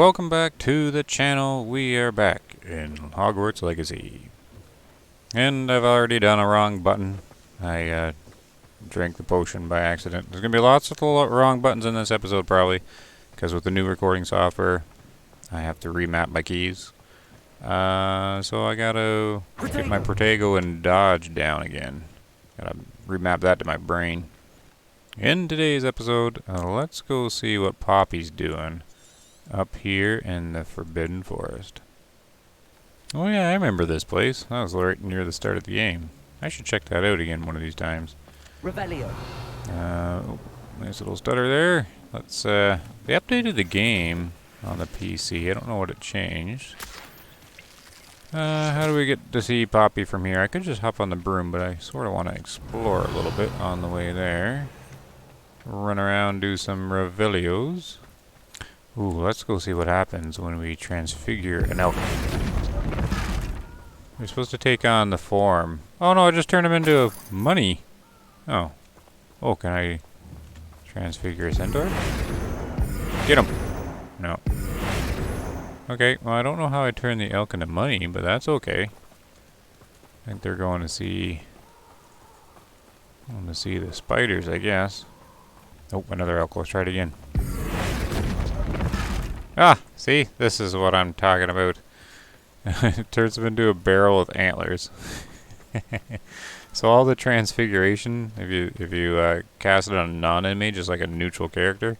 welcome back to the channel. We are back in Hogwarts Legacy. And I've already done a wrong button. I drank the potion by accident. There's going to be lots of wrong buttons in this episode probably, because with the new recording software, I have to remap my keys. So I gotta get my Protego and dodge down again. Gotta remap that to my brain. In today's episode, let's go see what Poppy's doing up here in the Forbidden Forest. Oh yeah, I remember this place. That was right near the start of the game. I should check that out again one of these times. Revelio. Nice little stutter there. Let's, they updated the game on the PC. I don't know what it changed. How do we get to see Poppy from here? I could just hop on the broom, but I sort of want to explore a little bit on the way there. Run around, do some Revelios. Ooh, let's go see what happens when we transfigure an elk. We're supposed to take on the form. Oh no, I just turned him into money. Oh. Oh, can I transfigure a centaur? Get him! No. Okay, well I don't know how I turn the elk into money, but that's okay. I think they're going to see... the spiders, I guess. Oh, another elk. Let's try it again. Ah! See? This is what I'm talking about. It turns them into a barrel with antlers. So all the transfiguration, if you cast it on a non-enemy, just like a neutral character,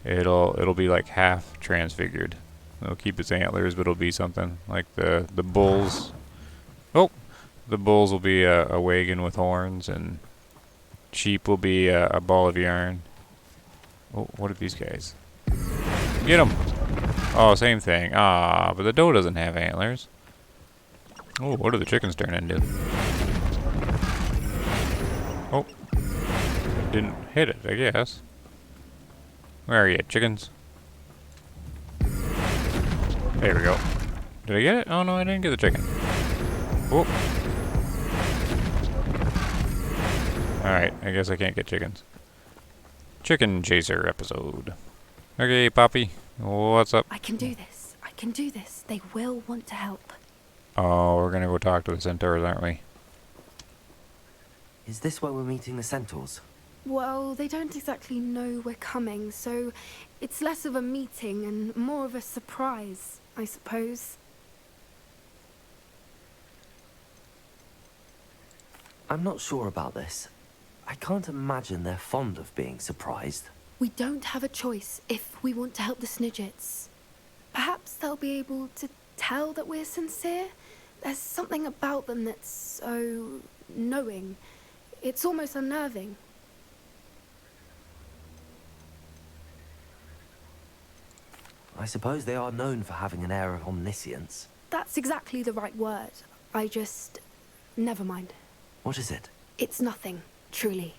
it'll be like half transfigured. It'll keep its antlers, but it'll be something like the bulls. Oh, the bulls will be a wagon with horns, and sheep will be a ball of yarn. Oh, what are these guys? Get them! Oh, same thing. Ah, but the doe doesn't have antlers. Oh, what do the chickens turn into? Oh, didn't hit it, I guess. Where are you, chickens? There we go. Did I get it? Oh no, I didn't get the chicken. Oh. Alright, I guess I can't get chickens. Chicken chaser episode. Okay, Poppy, what's up? I can do this. I can do this. They will want to help. Oh, we're gonna go talk to the centaurs, aren't we? Is this where we're meeting the centaurs? Well, they don't exactly know we're coming, so it's less of a meeting and more of a surprise, I suppose. I'm not sure about this. I can't imagine they're fond of being surprised. We don't have a choice if we want to help the Snidgets. Perhaps they'll be able to tell that we're sincere. There's something about them that's so knowing. It's almost unnerving. I suppose they are known for having an air of omniscience. That's exactly the right word. Never mind. What is it? It's nothing, truly.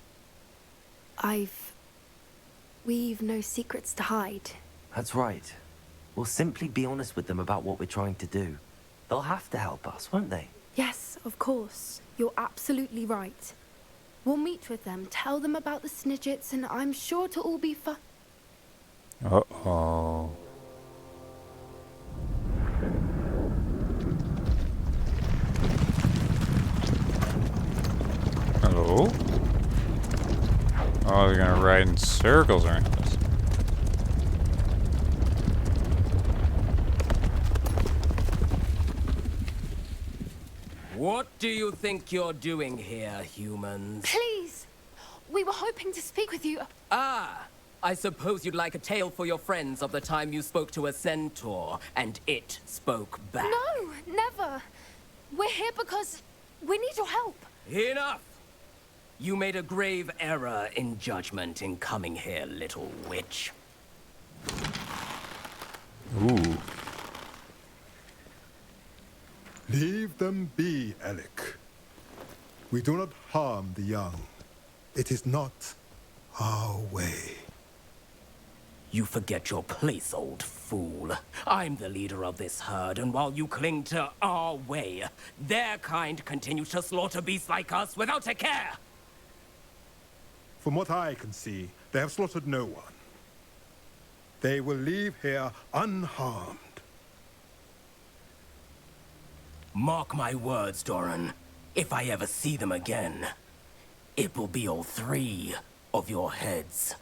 We've no secrets to hide. That's right. We'll simply be honest with them about what we're trying to do. They'll have to help us, won't they? Yes, of course. You're absolutely right. We'll meet with them, tell them about the Snidgets, and I'm sure to all be fun. Uh-oh. Hello? Oh, they're gonna ride in circles around us. What do you think you're doing here, humans? Please! We were hoping to speak with you. Ah! I suppose you'd like a tale for your friends of the time you spoke to a centaur, and it spoke back. No, never. We're here because we need your help. Enough! You made a grave error in judgment in coming here, little witch. Ooh. Leave them be, Alec. We do not harm the young. It is not our way. You forget your place, old fool. I'm the leader of this herd, and while you cling to our way, their kind continues to slaughter beasts like us without a care. From what I can see, they have slaughtered no one. They will leave here unharmed. Mark my words, Doran. If I ever see them again, it will be all 3 of your heads.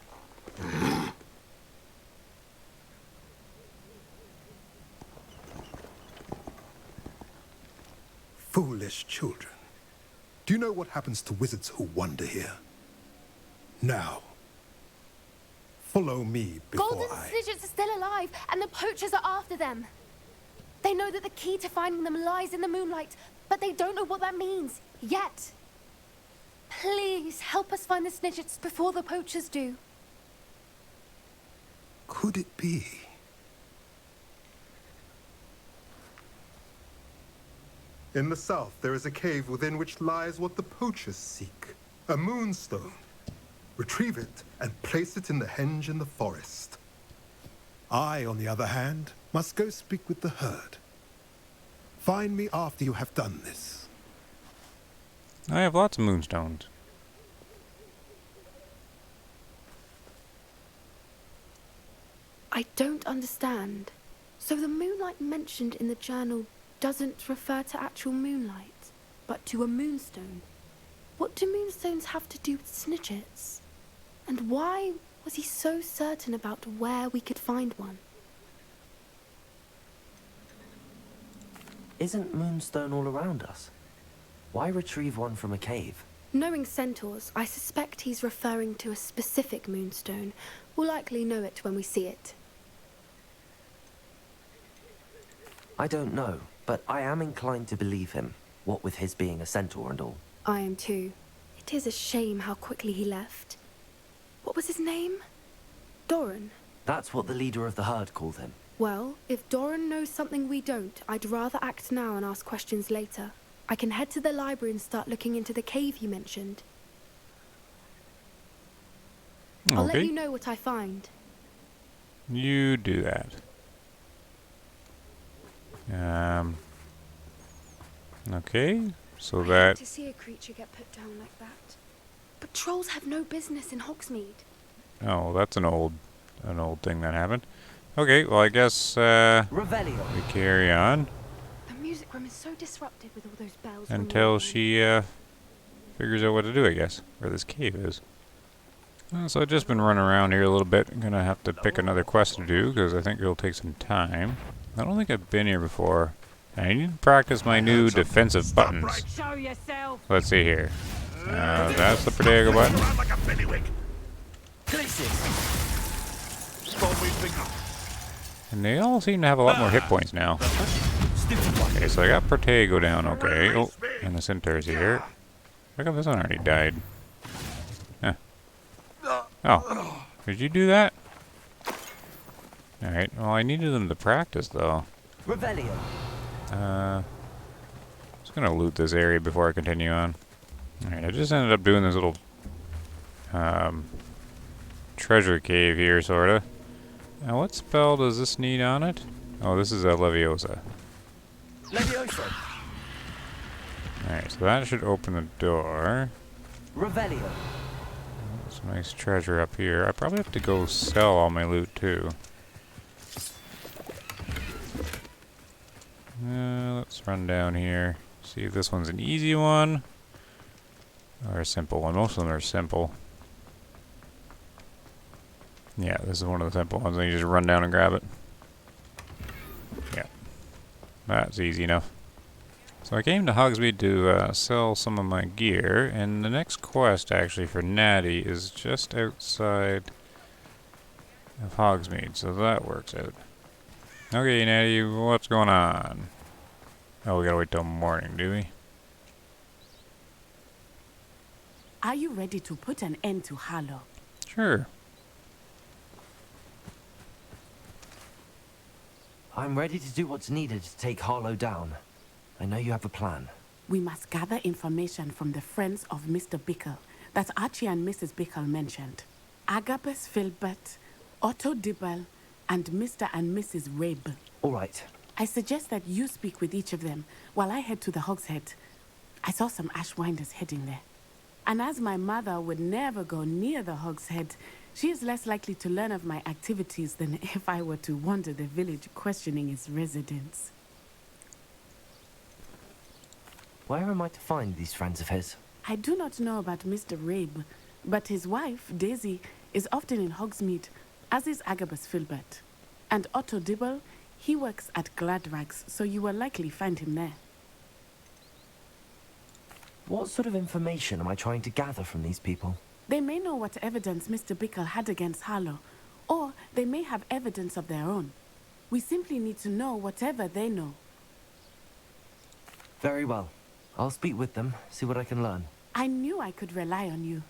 Foolish children. Do you know what happens to wizards who wander here? Now, follow me before Golden Snidgets are still alive, and the poachers are after them. They know that the key to finding them lies in the moonlight, but they don't know what that means, yet. Please, help us find the Snidgets before the poachers do. Could it be? In the south, there is a cave within which lies what the poachers seek. A moonstone. Retrieve it and place it in the henge in the forest. I, on the other hand, must go speak with the herd. Find me after you have done this. I have lots of moonstones. I don't understand. So the moonlight mentioned in the journal doesn't refer to actual moonlight, but to a moonstone. What do moonstones have to do with Snidgets? And why was he so certain about where we could find one? Isn't moonstone all around us? Why retrieve one from a cave? Knowing centaurs, I suspect he's referring to a specific moonstone. We'll likely know it when we see it. I don't know, but I am inclined to believe him, what with his being a centaur and all. I am too. It is a shame how quickly he left. What was his name? Doran. That's what the leader of the herd called him. Well, if Doran knows something we don't, I'd rather act now and ask questions later. I can head to the library and start looking into the cave you mentioned. I'll let Okay. you know what I find. You do that. Okay, so I hate that... to see a creature get put down like that. But trolls have no business in Hogsmeade. Oh, that's an old thing that happened. Okay, well I guess, Revelio. we carry on The music room is so disrupted with all those bells. until she, figures out what to do, I guess. Where this cave is. So I've just been running around here a little bit. I'm gonna have to pick another quest to do, because I think it'll take some time. I don't think I've been here before. I need to practice my new defensive buttons. Show yourself! Let's see here. That's the Protego button. And they all seem to have a lot more hit points now. Okay, so I got Protego down, okay. Oh, and the Centaur's here. How come this one already died? Huh. Oh, did you do that? Alright, well I needed them to practice though. Revelio. Just gonna loot this area before I continue on. Alright, I just ended up doing this little treasure cave here, sorta. Now what spell does this need on it? Oh, this is a Leviosa. Levioso. Alright, so that should open the door. Revelio. Some nice treasure up here. I probably have to go sell all my loot too. Let's run down here. See if this one's an easy one. Or a simple one. Most of them are simple. Yeah, this is one of the simple ones. And you just run down and grab it. Yeah. That's easy enough. So I came to Hogsmeade to sell some of my gear. And the next quest actually for Natty is just outside of Hogsmeade. So that works out. Okay, Natty, what's going on? Oh, we gotta wait till morning, do we? Are you ready to put an end to Harlow? Sure. I'm ready to do what's needed to take Harlow down. I know you have a plan. We must gather information from the friends of Mr. Bickle that Archie and Mrs. Bickle mentioned. Agabus Filbert, Otto Dibble, and Mr. and Mrs. Rabe. All right. I suggest that you speak with each of them while I head to the Hogshead. I saw some Ashwinders heading there. And as my mother would never go near the Hogshead, She is less likely to learn of my activities than if I were to wander the village questioning its residents. Where am I to find these friends of his? I do not know about Mr. Rabe, but his wife, Daisy, is often in Hogsmeade, as is Agabus Filbert. And Otto Dibble, he works at Gladrags, so you will likely find him there. What sort of information am I trying to gather from these people? They may know what evidence Mr. Bickle had against Harlow, or they may have evidence of their own. We simply need to know whatever they know. Very well. I'll speak with them, see what I can learn. I knew I could rely on you.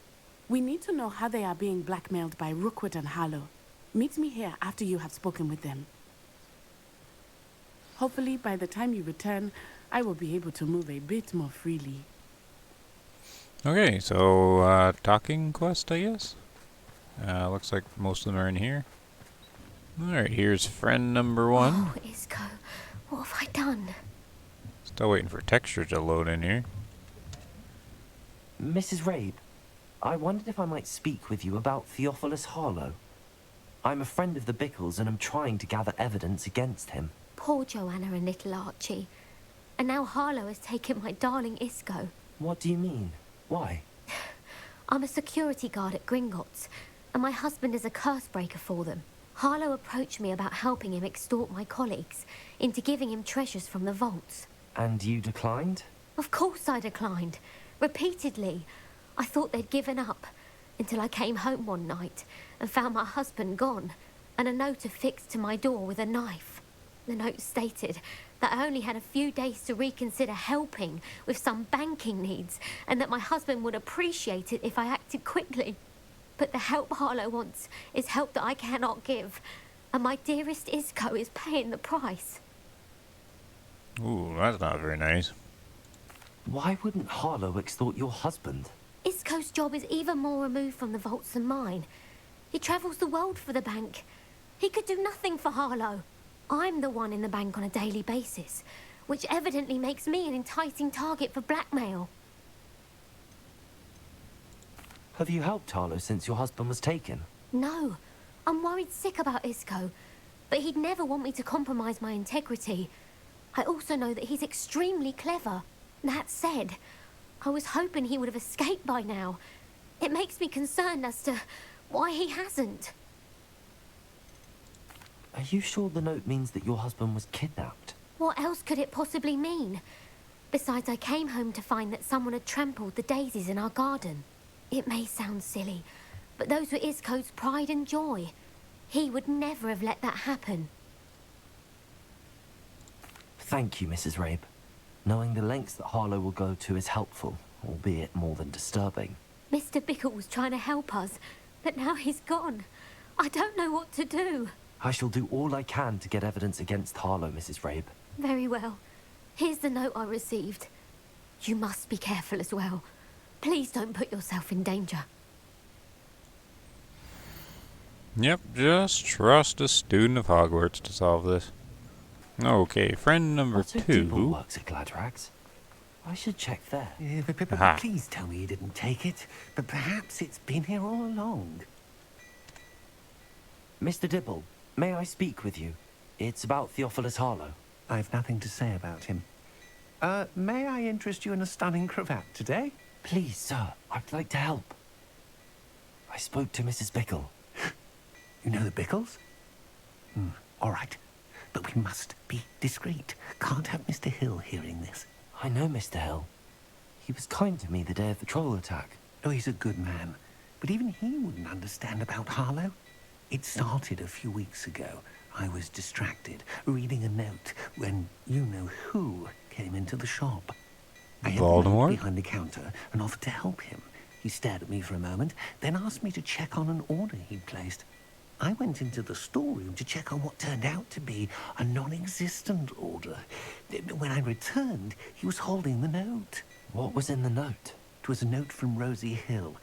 We need to know how they are being blackmailed by Rookwood and Harlow. Meet me here after you have spoken with them. Hopefully, by the time you return, I will be able to move a bit more freely. Okay, so talking quest, I guess. Looks like most of them are in here. Alright, here's friend number 1. Oh, Isco, what have I done? Still waiting for texture to load in here. Mrs. Rabe, I wondered if I might speak with you about Theophilus Harlow. I'm a friend of the Bickles and am trying to gather evidence against him. Poor Joanna and little Archie. And now Harlow has taken my darling Isco. What do you mean? Why? I'm a security guard at Gringotts, and my husband is a curse breaker for them. Harlow approached me about helping him extort my colleagues into giving him treasures from the vaults. And you declined? Of course I declined. Repeatedly. I thought they'd given up, until I came home one night and found my husband gone, and a note affixed to my door with a knife. The note stated that I only had a few days to reconsider helping with some banking needs, and that my husband would appreciate it if I acted quickly. But the help Harlow wants is help that I cannot give, and my dearest Isco is paying the price. Ooh, that's not very nice. Why wouldn't Harlow extort your husband? Isco's job is even more removed from the vaults than mine. He travels the world for the bank. He could do nothing for Harlow. I'm the one in the bank on a daily basis, which evidently makes me an enticing target for blackmail. Have you helped Harlow since your husband was taken? No, I'm worried sick about Isco, but he'd never want me to compromise my integrity. I also know that he's extremely clever. That said, I was hoping he would have escaped by now. It makes me concerned as to why he hasn't. Are you sure the note means that your husband was kidnapped? What else could it possibly mean? Besides, I came home to find that someone had trampled the daisies in our garden. It may sound silly, but those were Isco's pride and joy. He would never have let that happen. Thank you, Mrs. Rabe. Knowing the lengths that Harlow will go to is helpful, albeit more than disturbing. Mr. Bickle was trying to help us, but now he's gone. I don't know what to do. I shall do all I can to get evidence against Harlow, Mrs. Rabe. Very well. Here's the note I received. You must be careful as well. Please don't put yourself in danger. Yep, just trust a student of Hogwarts to solve this. Okay, friend number Otto Dibble 2. works at Gladrags. I should check there. Aha. Please tell me you didn't take it, but perhaps it's been here all along. Mr. Dibble, may I speak with you? It's about Theophilus Harlow. I've nothing to say about him. May I interest you in a stunning cravat today? Please, sir, I'd like to help. I spoke to Mrs. Bickle. You know the Bickles? All right. But we must be discreet. Can't have Mr. Hill hearing this. I know Mr. Hill. He was kind to me the day of the troll attack. Oh, he's a good man. But even he wouldn't understand about Harlow. It started a few weeks ago. I was distracted, reading a note, when you-know-who came into the shop. I had Voldemort? him behind the counter and offered to help him. He stared at me for a moment, then asked me to check on an order he'd placed. I went into the storeroom to check on what turned out to be a non-existent order. When I returned, he was holding the note. What was in the note? It was a note from Rosie Hill,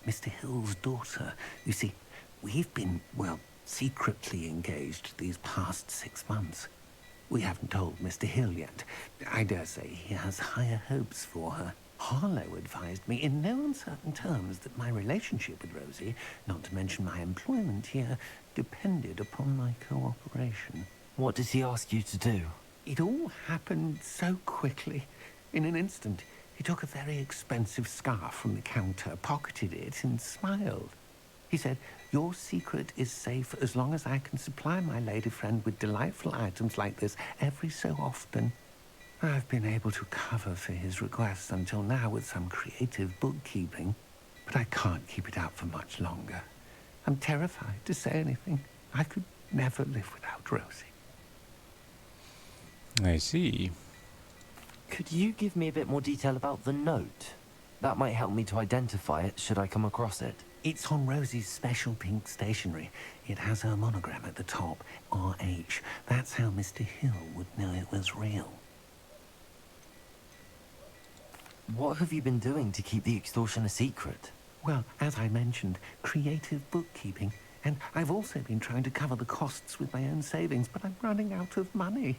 Mr. Hill's daughter. You see, we've been, well, secretly engaged these past 6 months. We haven't told Mr. Hill yet. I dare say he has higher hopes for her. Harlow advised me in no uncertain terms that my relationship with Rosie, not to mention my employment here, depended upon my cooperation. What did he ask you to do? It all happened so quickly. In an instant, he took a very expensive scarf from the counter, pocketed it, and smiled. He said, "Your secret is safe as long as I can supply my lady friend with delightful items like this every so often." I've been able to cover for his requests until now with some creative bookkeeping, but I can't keep it up for much longer. I'm terrified to say anything. I could never live without Rosie. I see. Could you give me a bit more detail about the note? That might help me to identify it should I come across it. It's on Rosie's special pink stationery. It has her monogram at the top, RH. That's how Mr. Hill would know it was real. What have you been doing to keep the extortion a secret? Well, as I mentioned, creative bookkeeping. And I've also been trying to cover the costs with my own savings, but I'm running out of money.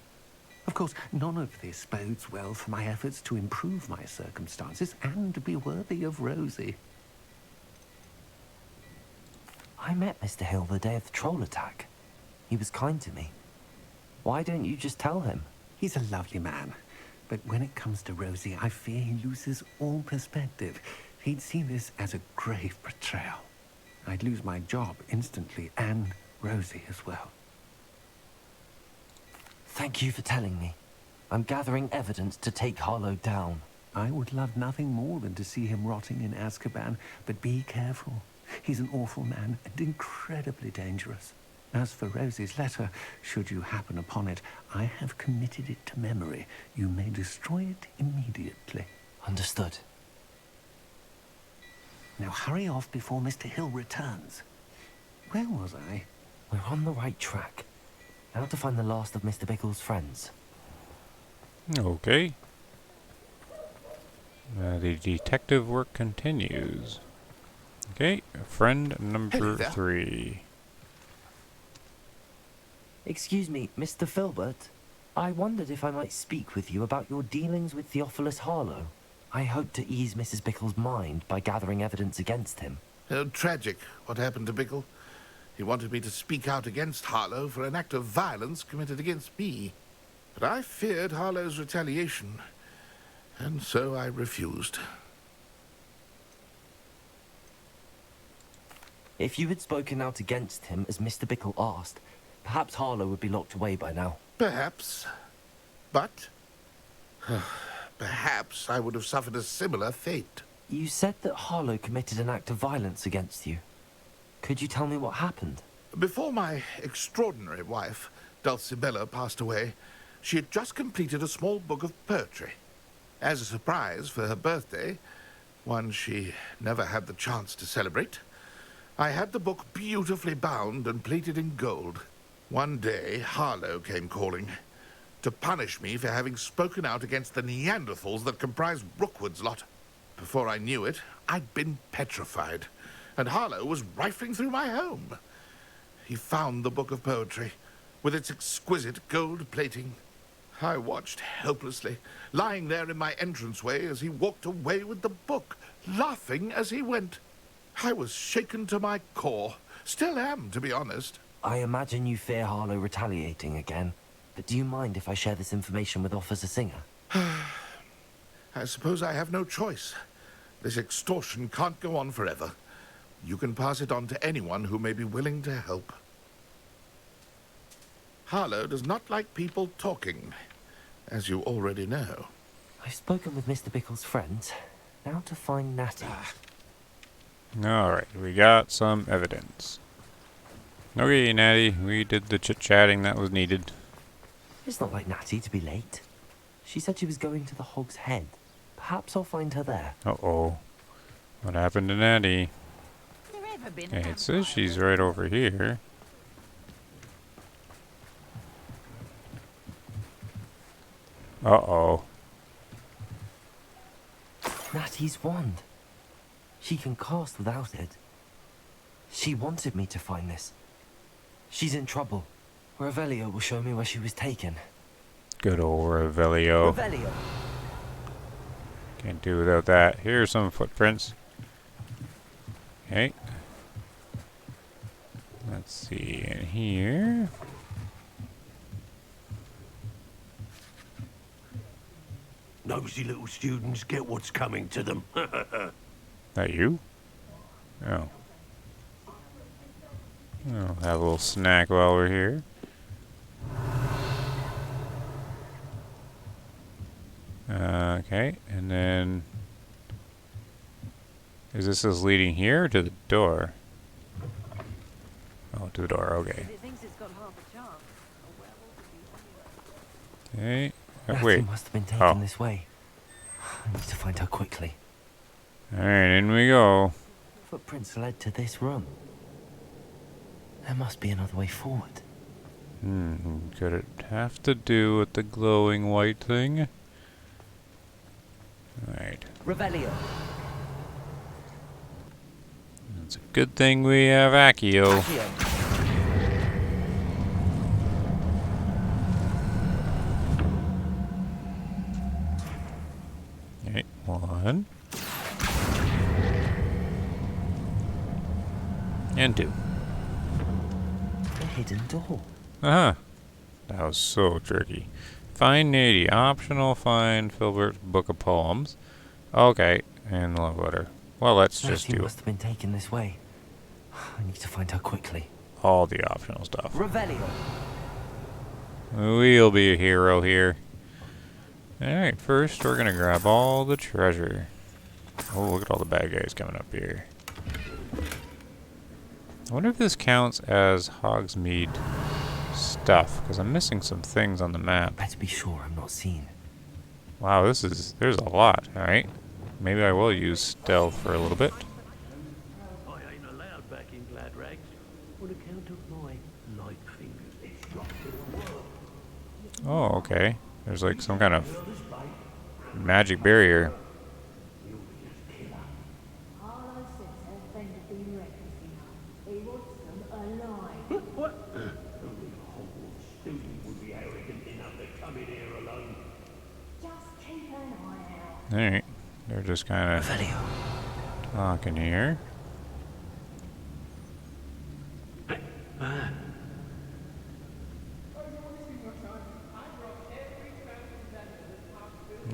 Of course, none of this bodes well for my efforts to improve my circumstances and be worthy of Rosie. I met Mr. Hill the day of the troll attack. He was kind to me. Why don't you just tell him? He's a lovely man. But when it comes to Rosie, I fear he loses all perspective. He'd see this as a grave betrayal. I'd lose my job instantly, and Rosie as well. Thank you for telling me. I'm gathering evidence to take Harlow down. I would love nothing more than to see him rotting in Azkaban, but be careful. He's an awful man and incredibly dangerous. As for Rosie's letter, should you happen upon it, I have committed it to memory. You may destroy it immediately. Understood. Now hurry off before Mr. Hill returns. Where was I? We're on the right track. Now to find the last of Mr. Bickle's friends. Okay. The detective work continues. Okay, friend number 3. Excuse me, Mr. Filbert. I wondered if I might speak with you about your dealings with Theophilus Harlow. I hope to ease Mrs. Bickle's mind by gathering evidence against him. Oh, tragic what happened to Bickle. He wanted me to speak out against Harlow for an act of violence committed against me. But I feared Harlow's retaliation, and so I refused. If you had spoken out against him as Mr. Bickle asked, perhaps Harlow would be locked away by now. Perhaps. But perhaps I would have suffered a similar fate. You said that Harlow committed an act of violence against you. Could you tell me what happened? Before my extraordinary wife, Dulcibella, passed away, she had just completed a small book of poetry. As a surprise for her birthday, one she never had the chance to celebrate, I had the book beautifully bound and plated in gold. One day, Harlow came calling to punish me for having spoken out against the Neanderthals that comprised Rookwood's lot. Before I knew it, I'd been petrified, and Harlow was rifling through my home. He found the book of poetry, with its exquisite gold plating. I watched helplessly, lying there in my entranceway as he walked away with the book, laughing as he went. I was shaken to my core. Still am, to be honest. I imagine you fear Harlow retaliating again, but do you mind if I share this information with Officer Singer? I suppose I have no choice. This extortion can't go on forever. You can pass it on to anyone who may be willing to help. Harlow does not like people talking, as you already know. I've spoken with Mr. Bickle's friends. Now to find Natty. Alright, we got some evidence. Okay, Natty, we did the chit-chatting that was needed. It's not like Natty to be late. She said she was going to the Hog's Head. Perhaps I'll find her there. Uh-oh. What happened to Natty? Okay, it says she's right over here. Uh-oh. Natty's wand. She can cast without it. She wanted me to find this. She's in trouble. Revelio will show me where she was taken. Good old Revelio. Revelio! Can't do without that. Here's some footprints. Okay. Let's see, in here. Nosy little students get what's coming to them. That you? Oh. I'll have a little snack while we're here. Okay, and then... Is this leading here or to the door? Oh, to the door, okay. Okay. Natty Wait. must have been taken this way. I need to find her quickly. Alright, in we go. Footprints led to this room. There must be another way forward. Could it have to do with the glowing white thing? Alright. Revelio. It's a good thing we have Accio. Okay, 1. And 2. A hidden door. Uh-huh. That was so tricky. Find Natty. Optional find Filbert's book of poems. Okay, and love letter. Well, let's just Natty do must have been taken this way. I need to find her quickly. all the optional stuff. Revelio. We'll be a hero here. Alright, first we're gonna grab all the treasure. Oh, look at all the bad guys coming up here. I wonder if this counts as Hogsmeade stuff, because I'm missing some things on the map. Better be sure I'm not seen. Wow, there's a lot, alright. Maybe I will use stealth for a little bit. I ain't allowed back in glad rags on account of my light fingers. Oh, okay. There's like some kind of magic barrier. What? Only a Hogwarts student would be arrogant enough to come in here alone. Just keep an eye out. Alright. They're just kind of talking here.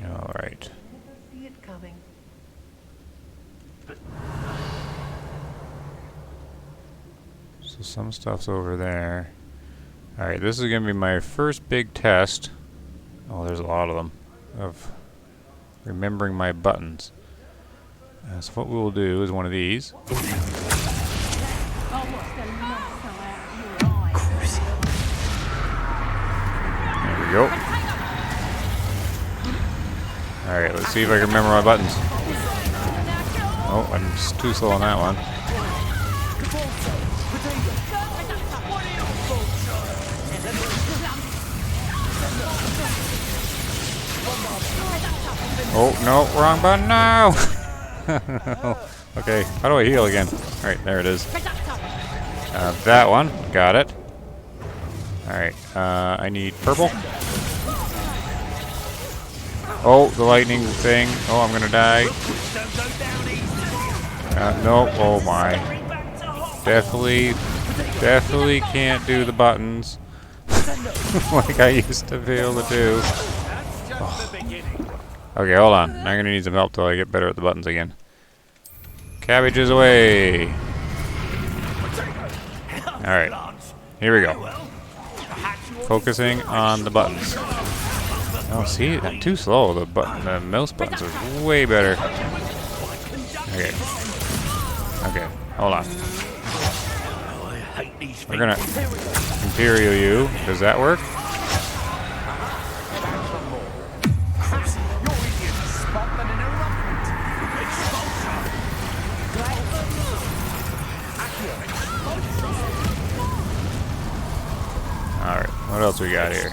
Alright. See it coming. So some stuff's over there. Alright, this is going to be my first big test. Oh, there's a lot of them. Of remembering my buttons. So what we will do is one of these. There we go. Alright, let's see if I can remember my buttons. Oh, I'm just too slow on that one. Oh, no, wrong button, no! Okay, how do I heal again? Alright, there it is. That one, got it. Alright, I need purple. Oh, the lightning thing. Oh, I'm gonna die. No, oh my. Definitely can't do the buttons like I used to be able to do. Oh. Okay, hold on. I'm gonna need some help till I get better at the buttons again. Cabbages away! Alright, here we go. Focusing on the buttons. Oh, see, I'm too slow. The mouse buttons are way better. Okay. Okay, hold on. We're gonna Imperial you. Does that work? Alright, what else we got here?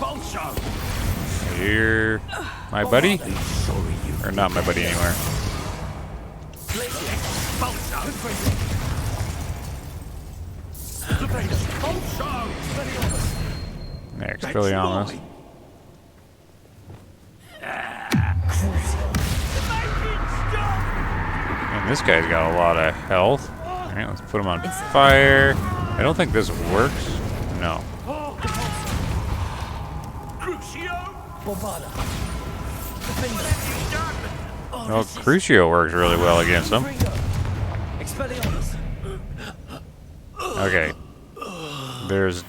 You're my buddy? Or not my buddy anymore. Next, Expelliarmus. this guy's got a lot of health. Alright, let's put him on fire. I don't think this works. No. Well, Crucio works really well against him. Okay. There's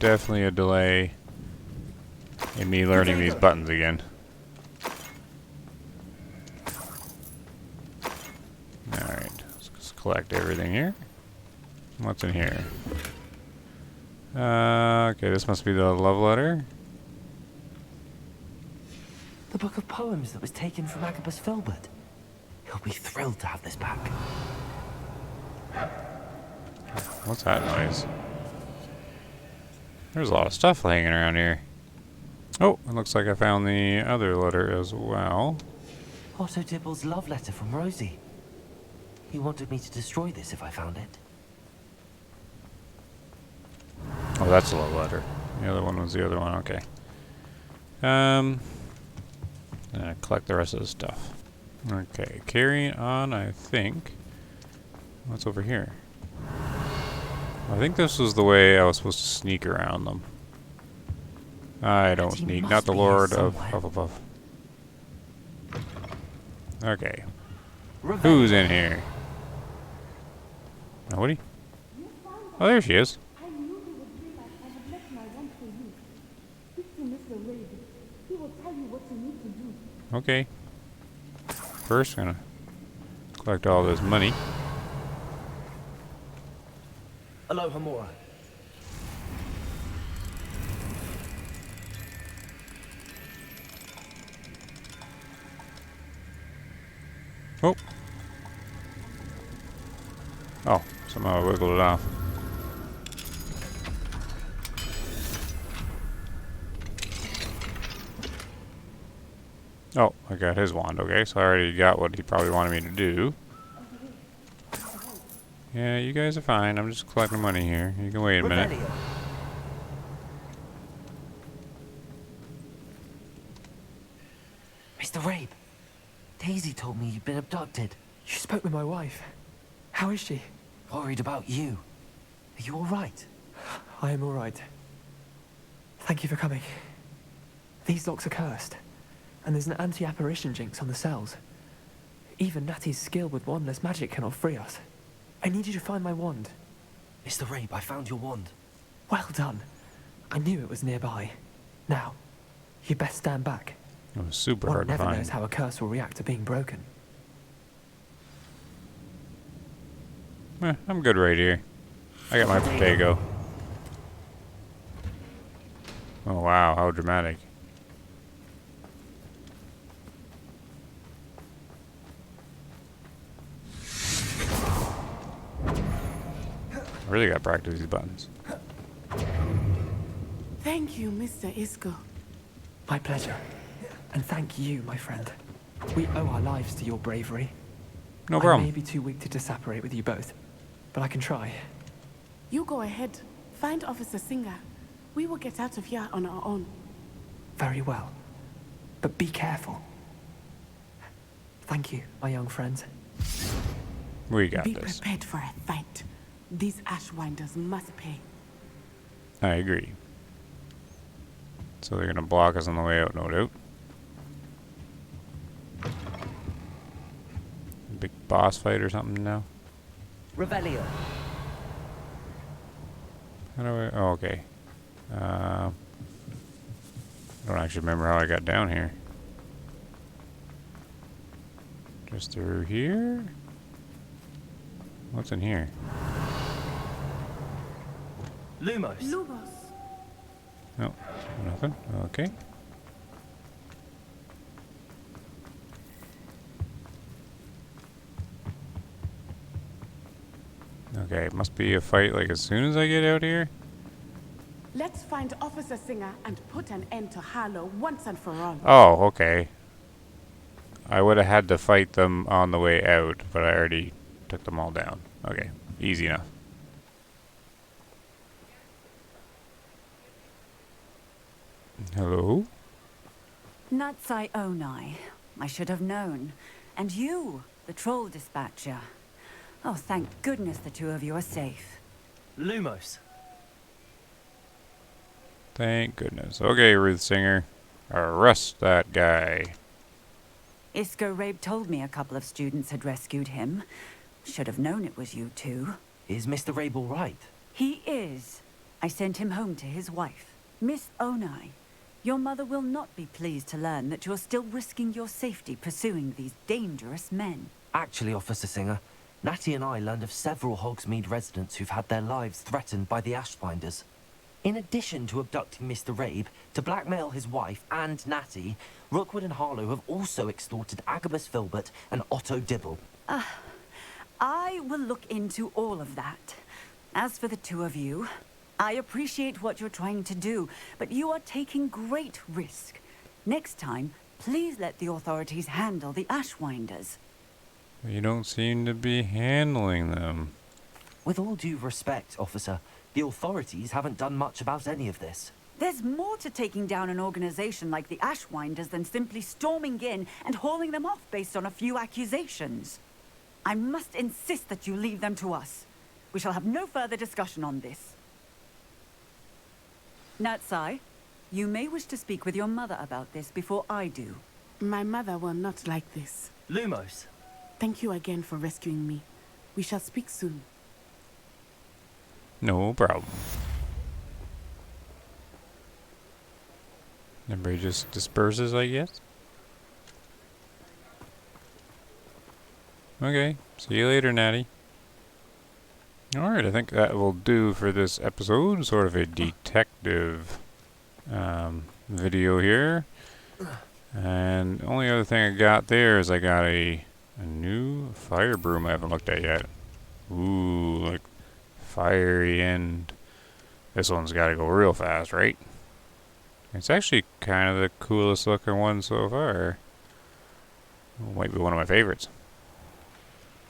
definitely a delay in me learning these buttons again. Alright, let's collect everything here. What's in here? Okay, this must be the love letter. The book of poems that was taken from Agabus Filbert. He'll be thrilled to have this back. What's that noise? There's a lot of stuff hanging around here. Oh, it looks like I found the other letter as well. Otto Dibble's love letter from Rosie. He wanted me to destroy this if I found it. Oh, that's a love letter. The other one was the other one, okay. Collect the rest of the stuff. Okay, carrying on, I think. What's over here? I think this was the way I was supposed to sneak around them. I don't sneak, not the Lord of Hufflepuff. Okay. Who's in here? Nobody? Oh, there she is. Okay. First, I'm gonna collect all this money. Aloha Mora. Oh. Oh, somehow I wiggled it off. Oh, I got his wand, okay, so I already got what he probably wanted me to do. Yeah, you guys are fine, I'm just collecting money here. You can wait a minute. Mr. Rabe, Daisy told me you'd been abducted. You spoke with my wife. How is she? Worried about you. Are you alright? I am alright. Thank you for coming. These locks are cursed, and there's an anti-apparition jinx on the cells. Even Natty's skill with wandless magic cannot free us. I need you to find my wand. Mr. Rabe, I found your wand. Well done. I knew it was nearby. Now, you best stand back. It was super One hard to never find. knows how a curse will react to being broken. I'm good right here. I got my potato. Oh wow, how dramatic. I really got to practice these buttons. Thank you, Mr. Isco. My pleasure. And thank you, my friend. We owe our lives to your bravery. No I problem. may be too weak to disapparate with you both, but I can try. You go ahead. Find Officer Singer. We will get out of here on our own. Very well. But be careful. Thank you, my young friends. We got Be this. prepared for a fight. These Ashwinders must pay. I agree. So they're gonna block us on the way out, no doubt. Big boss fight or something now? Revelio. How do I... Oh, okay. I don't actually remember how I got down here. Just through here? What's in here? Lumos. Lubos. No, nothing. Okay. Okay, it must be a fight like as soon as I get out here. Let's find Officer Singer and put an end to Harlow once and for all. Oh, okay. I would have had to fight them on the way out, but I already took them all down. Okay, easy enough. Hello? Natsai Onai. I should have known. And you, the troll dispatcher. Oh, thank goodness the two of you are safe. Lumos. Thank goodness. Okay, Ruth Singer. Arrest that guy. Isco Rabe told me a couple of students had rescued him. Should have known it was you two. Is Mr. Rabe all right? He is. I sent him home to his wife. Miss Onai, your mother will not be pleased to learn that you're still risking your safety pursuing these dangerous men. Actually, Officer Singer, Natty and I learned of several Hogsmeade residents who've had their lives threatened by the Ashfinders. In addition to abducting Mr. Rabe, to blackmail his wife and Natty, Rookwood and Harlow have also extorted Agabus Filbert and Otto Dibble. I will look into all of that. As for the two of you, I appreciate what you're trying to do, but you are taking great risk. Next time, please let the authorities handle the Ashwinders. You don't seem to be handling them. With all due respect, officer, the authorities haven't done much about any of this. There's more to taking down an organization like the Ashwinders than simply storming in and hauling them off based on a few accusations. I must insist that you leave them to us. We shall have no further discussion on this. Natsai, you may wish to speak with your mother about this before I do. My mother will not like this. Lumos. Thank you again for rescuing me. We shall speak soon. No problem. Everybody just disperses, I guess. Okay, see you later, Natty. Alright, I think that will do for this episode. Sort of a detective video here. And the only other thing I got there is I got a new fire broom I haven't looked at yet. Ooh, like fiery end. This one's got to go real fast, right? It's actually kind of the coolest looking one so far. Might be one of my favorites.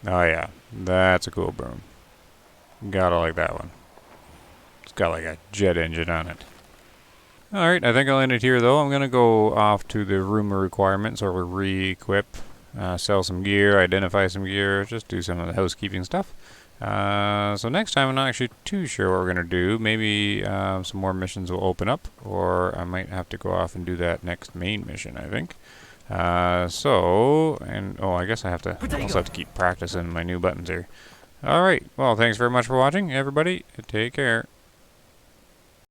Oh yeah, that's a cool broom. Gotta like that one. It's got like a jet engine on it. Alright, I think I'll end it here though. I'm gonna go off to the room requirements or re-equip, sell some gear, identify some gear, just do some of the housekeeping stuff. So next time I'm not actually too sure what we're going to do. Maybe some more missions will open up, or I might have to go off and do that next main mission, I think. I guess I have to also have to keep practicing my new buttons here. Alright, well thanks very much for watching, everybody. Take care.